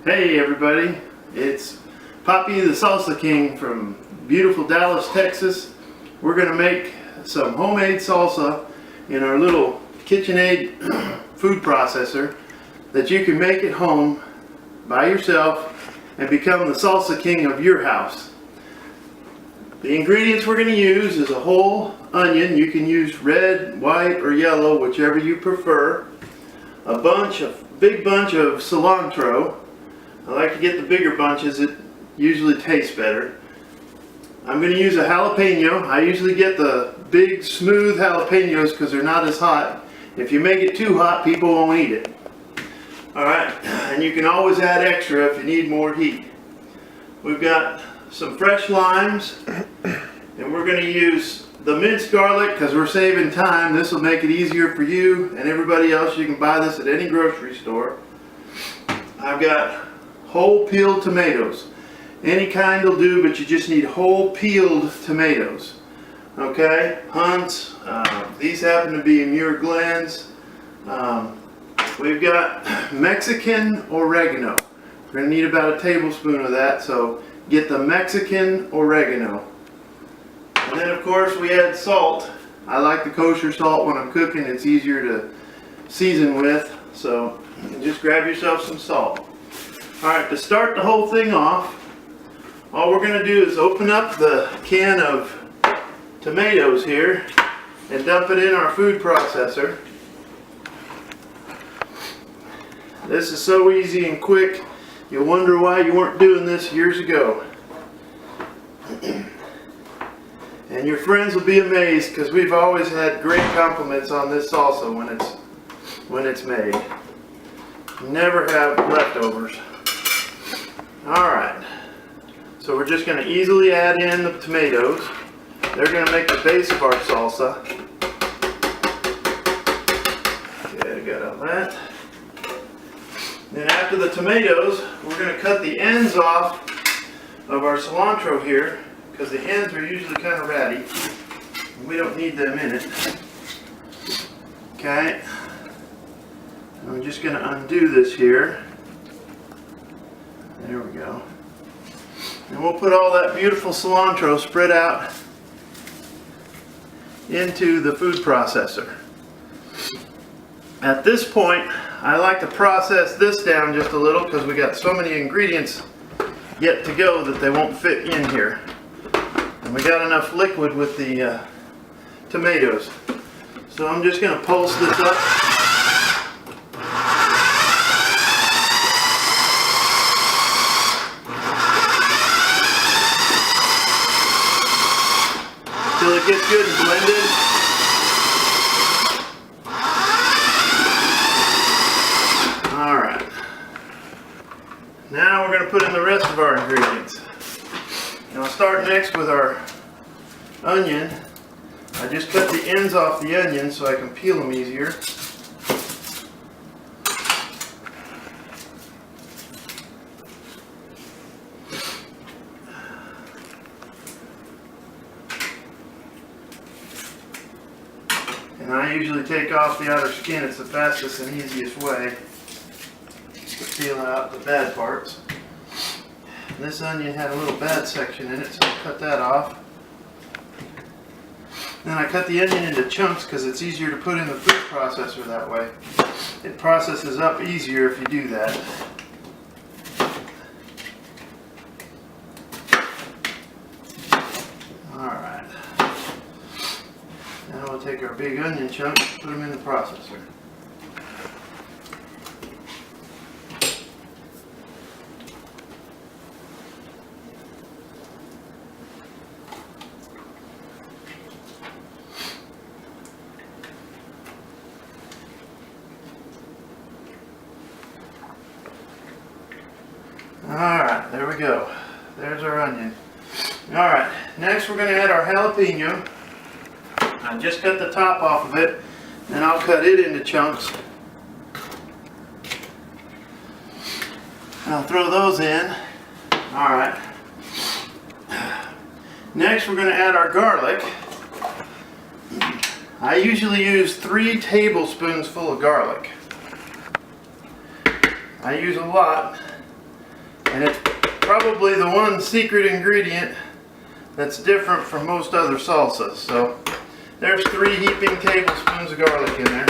Hey everybody, it's Poppy the Salsa King from beautiful Dallas, Texas. We're going to make some homemade salsa in our little KitchenAid food processor that you can make at home by yourself and become the salsa king of your house. The ingredients we're going to use is a whole onion. You can use red, white, or yellow, whichever you prefer. A big bunch of cilantro. I like to get the bigger bunches, it usually tastes better. I'm going to use a jalapeno. I usually get the big smooth jalapenos because they're not as hot. If you make it too hot, people won't eat it. Alright, and you can always add extra if you need more heat. We've got some fresh limes, and we're going to use the minced garlic because we're saving time. This will make it easier for you and everybody else. You can buy this at any grocery store. I've got whole peeled tomatoes. Any kind will do, but you just need whole peeled tomatoes. Okay, Hunt's. These happen to be Muir Glen's. We've got Mexican oregano. We're going to need about a tablespoon of that, so get the Mexican oregano. And then of course we add salt. I like the kosher salt when I'm cooking. It's easier to season with, so just grab yourself some salt. Alright, to start the whole thing off, all we're going to do is open up the can of tomatoes here and dump it in our food processor. This is so easy and quick, you'll wonder why you weren't doing this years ago. And your friends will be amazed because we've always had great compliments on this salsa when it's made. Never have leftovers. Alright, so we're just going to easily add in the tomatoes. They're going to make the base of our salsa. Okay, I got all that. Then after the tomatoes, we're going to cut the ends off of our cilantro here because the ends are usually kind of ratty. We don't need them in it. Okay, I'm just going to undo this here. There we go. And we'll put all that beautiful cilantro spread out into the food processor. At this point, I like to process this down just a little because we got so many ingredients yet to go that they won't fit in here. And we got enough liquid with the tomatoes. So I'm just going to pulse this up. Till it gets good and blended. Alright. Now we're going to put in the rest of our ingredients. And I'll start next with our onion. I just cut the ends off the onion so I can peel them easier. And I usually take off the outer skin. It's the fastest and easiest way to peel out the bad parts. And this onion had a little bad section in it, so I cut that off. Then I cut the onion into chunks because it's easier to put in the food processor that way. It processes up easier if you do that. Alright. Now we'll take our big onion chunks and put them in the processor. Alright, there we go. There's our onion. Alright, next we're going to add our jalapeno. I just cut the top off of it, and I'll cut it into chunks. I'll throw those in. Alright. Next we're going to add our garlic. I usually use 3 tablespoons full of garlic. I use a lot. And it's probably the one secret ingredient that's different from most other salsas. So there's 3 heaping tablespoons of garlic in there.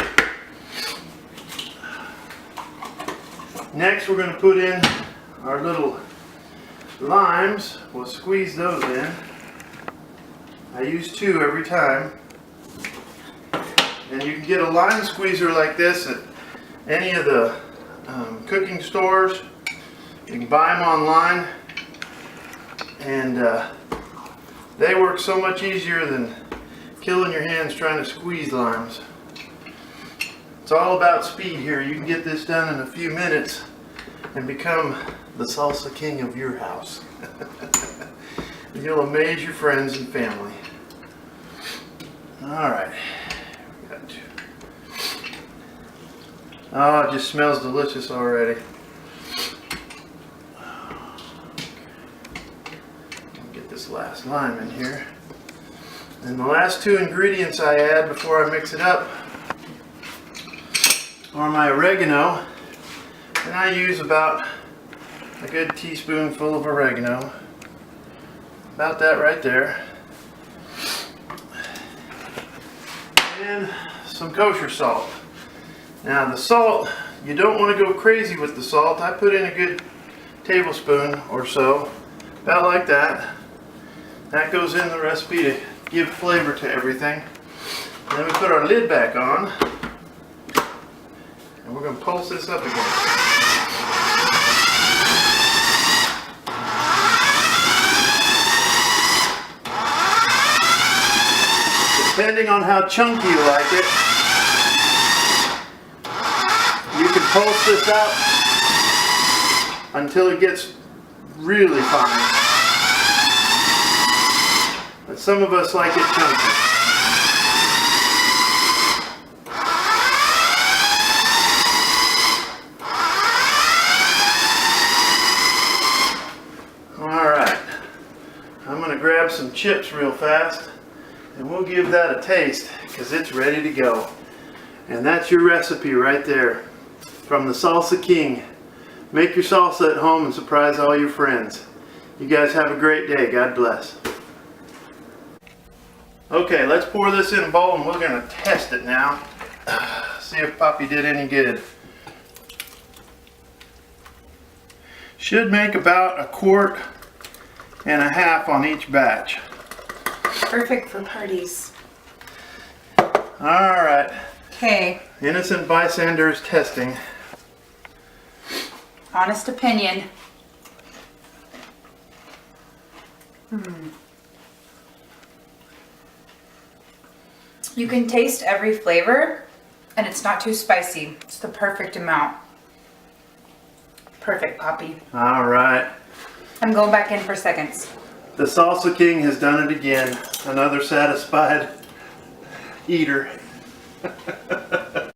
Next we're going to put in our little limes. We'll squeeze those in. I use 2 every time. And you can get a lime squeezer like this at any of the cooking stores. You can buy them online, and they work so much easier than killing your hands trying to squeeze limes. It's all about speed here. You can get this done in a few minutes and become the salsa king of your house. You'll amaze your friends and family. Alright. Oh, it just smells delicious already. Get this last lime in here. And the last 2 ingredients I add before I mix it up are my oregano. And I use about a good teaspoonful of oregano. About that right there. And some kosher salt. Now the salt, you don't want to go crazy with the salt. I put in a good tablespoon or so, about like that. That goes in the recipe to give flavor to everything. And then we put our lid back on, and we're going to pulse this up again. Depending on how chunky you like it, you can pulse this out until it gets really fine. But some of us like it chunky. Alright, I'm going to grab some chips real fast and we'll give that a taste because it's ready to go. And that's your recipe right there from the Salsa King. Make your salsa at home and surprise all your friends. You guys have a great day. God bless. Okay, let's pour this in a bowl and we're going to test it now. See if Poppy did any good. Should make about 1.5 quarts on each batch. Perfect for parties. Alright. Okay. Innocent bystanders testing. Honest opinion. You can taste every flavor, and it's not too spicy. It's the perfect amount. Perfect, Poppy. Alright. I'm going back in for seconds. The Salsa King has done it again. Another satisfied eater.